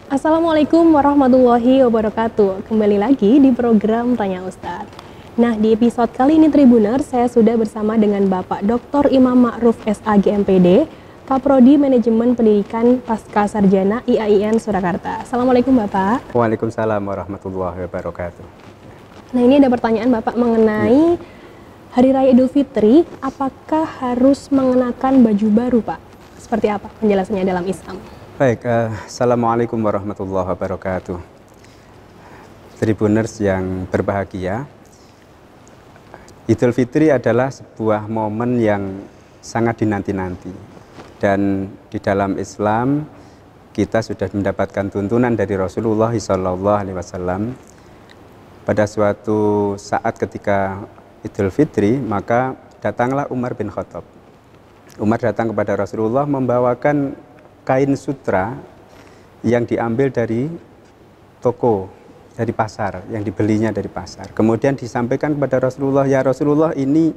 Assalamualaikum warahmatullahi wabarakatuh. Kembali lagi di program Tanya Ustadz. Nah, di episode kali ini Tribuner, saya sudah bersama dengan Bapak Dr. Imam Ma'ruf SAG MPD, Kaprodi Manajemen Pendidikan Pasca Sarjana IAIN Surakarta. Assalamualaikum Bapak. Waalaikumsalam warahmatullahi wabarakatuh. Nah, ini ada pertanyaan Bapak mengenai Hari Raya Idul Fitri, apakah harus mengenakan baju baru Pak? Seperti apa penjelasannya dalam Islam? Baik, Assalamualaikum warahmatullahi wabarakatuh. Tribuners yang berbahagia, Idul Fitri adalah sebuah momen yang sangat dinanti-nanti. Dan di dalam Islam, kita sudah mendapatkan tuntunan dari Rasulullah SAW. Pada suatu saat ketika Idul Fitri, maka datanglah Umar bin Khattab. Umar datang kepada Rasulullah membawakan kain sutra yang diambil dari toko, dari pasar, yang dibelinya dari pasar. Kemudian disampaikan kepada Rasulullah, ya Rasulullah, ini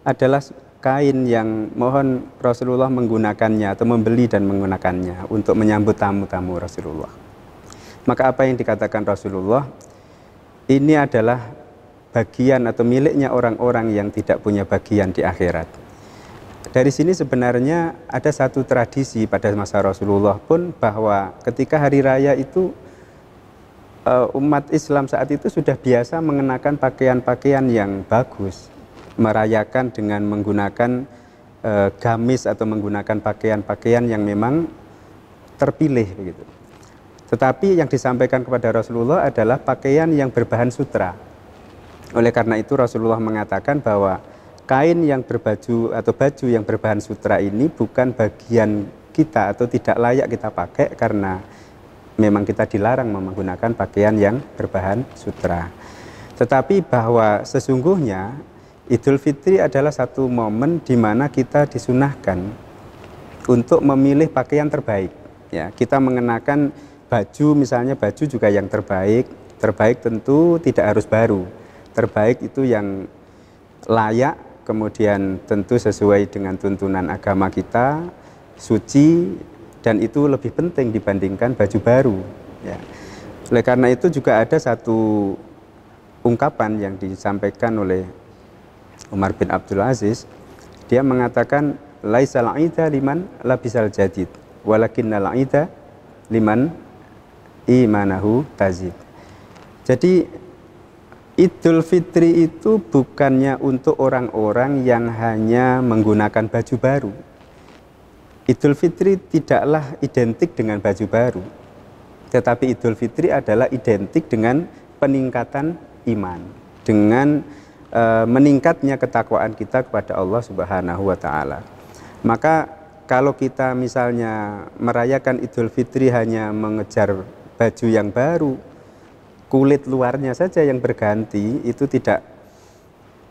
adalah kain yang mohon Rasulullah menggunakannya atau membeli dan menggunakannya untuk menyambut tamu-tamu Rasulullah. Maka apa yang dikatakan Rasulullah, ini adalah bagian atau miliknya orang-orang yang tidak punya bagian di akhirat. Dari sini sebenarnya ada satu tradisi pada masa Rasulullah pun, bahwa ketika hari raya itu umat Islam saat itu sudah biasa mengenakan pakaian-pakaian yang bagus, merayakan dengan menggunakan gamis atau menggunakan pakaian-pakaian yang memang terpilih begitu. Tetapi yang disampaikan kepada Rasulullah adalah pakaian yang berbahan sutra. Oleh karena itu Rasulullah mengatakan bahwa kain yang berbaju atau baju yang berbahan sutra ini bukan bagian kita atau tidak layak kita pakai, karena memang kita dilarang menggunakan pakaian yang berbahan sutra. Tetapi bahwa sesungguhnya Idul Fitri adalah satu momen di mana kita disunahkan untuk memilih pakaian terbaik. Ya, kita mengenakan baju, misalnya baju juga yang terbaik. Terbaik tentu tidak harus baru. Terbaik itu yang layak, kemudian tentu sesuai dengan tuntunan agama kita, suci, dan itu lebih penting dibandingkan baju baru. Ya. Oleh karena itu juga ada satu ungkapan yang disampaikan oleh Umar bin Abdul Aziz. Dia mengatakan, laisal aida liman labisal jadid, walakinnal aida liman imanahu tazid. Jadi Idul Fitri itu bukannya untuk orang-orang yang hanya menggunakan baju baru. Idul Fitri tidaklah identik dengan baju baru, tetapi Idul Fitri adalah identik dengan peningkatan iman, dengan meningkatnya ketakwaan kita kepada Allah Subhanahu wa Ta'ala. Maka kalau kita misalnya merayakan Idul Fitri hanya mengejar baju yang baru, kulit luarnya saja yang berganti, itu tidak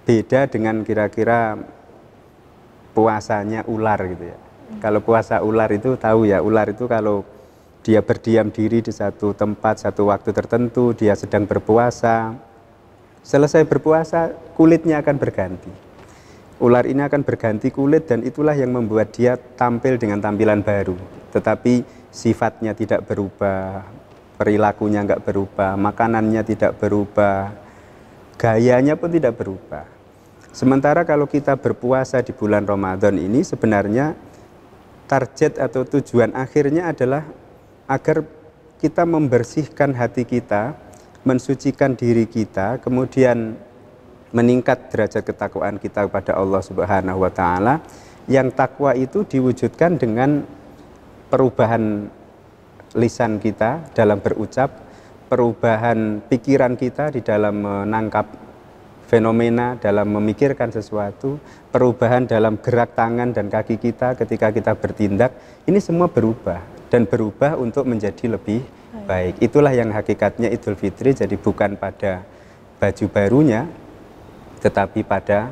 beda dengan kira-kira puasanya ular gitu ya. Kalau puasa ular itu tahu ya, ular itu kalau dia berdiam diri di satu tempat, satu waktu tertentu, dia sedang berpuasa, selesai berpuasa kulitnya akan berganti. Ular ini akan berganti kulit, dan itulah yang membuat dia tampil dengan tampilan baru. Tetapi sifatnya tidak berubah, perilakunya nggak berubah, makanannya tidak berubah, gayanya pun tidak berubah. Sementara kalau kita berpuasa di bulan Ramadan ini, sebenarnya target atau tujuan akhirnya adalah agar kita membersihkan hati kita, mensucikan diri kita, kemudian meningkat derajat ketakwaan kita kepada Allah Subhanahu wa Ta'ala. Yang takwa itu diwujudkan dengan perubahan lisan kita dalam berucap, perubahan pikiran kita di dalam menangkap fenomena, dalam memikirkan sesuatu, perubahan dalam gerak tangan dan kaki kita ketika kita bertindak. Ini semua berubah, dan berubah untuk menjadi lebih baik. Itulah yang hakikatnya Idul Fitri. Jadi bukan pada baju barunya, tetapi pada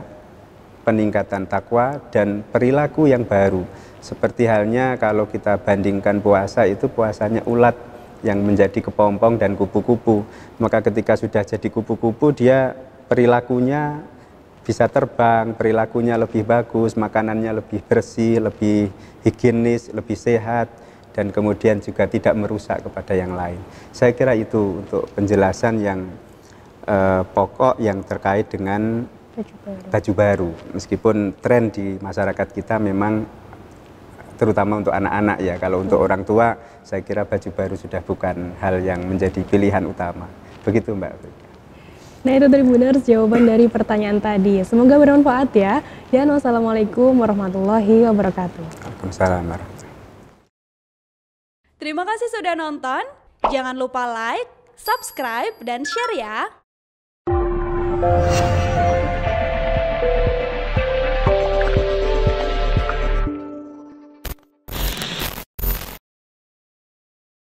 peningkatan takwa dan perilaku yang baru. Seperti halnya kalau kita bandingkan puasa, itu puasanya ulat yang menjadi kepompong dan kupu-kupu. Maka ketika sudah jadi kupu-kupu, dia perilakunya bisa terbang, perilakunya lebih bagus, makanannya lebih bersih, lebih higienis, lebih sehat. dan kemudian juga tidak merusak kepada yang lain. Saya kira itu untuk penjelasan yang pokok yang terkait dengan baju baru. Meskipun tren di masyarakat kita memang terutama untuk anak-anak ya, kalau untuk orang tua saya kira baju baru sudah bukan hal yang menjadi pilihan utama. Begitu Mbak. Nah itu Tribuners jawaban dari pertanyaan tadi. Semoga bermanfaat ya. Dan wassalamualaikum warahmatullahi wabarakatuh. Waalaikumsalam warahmatullahi wabarakatuh. Terima kasih sudah nonton. Jangan lupa like, subscribe, dan share ya.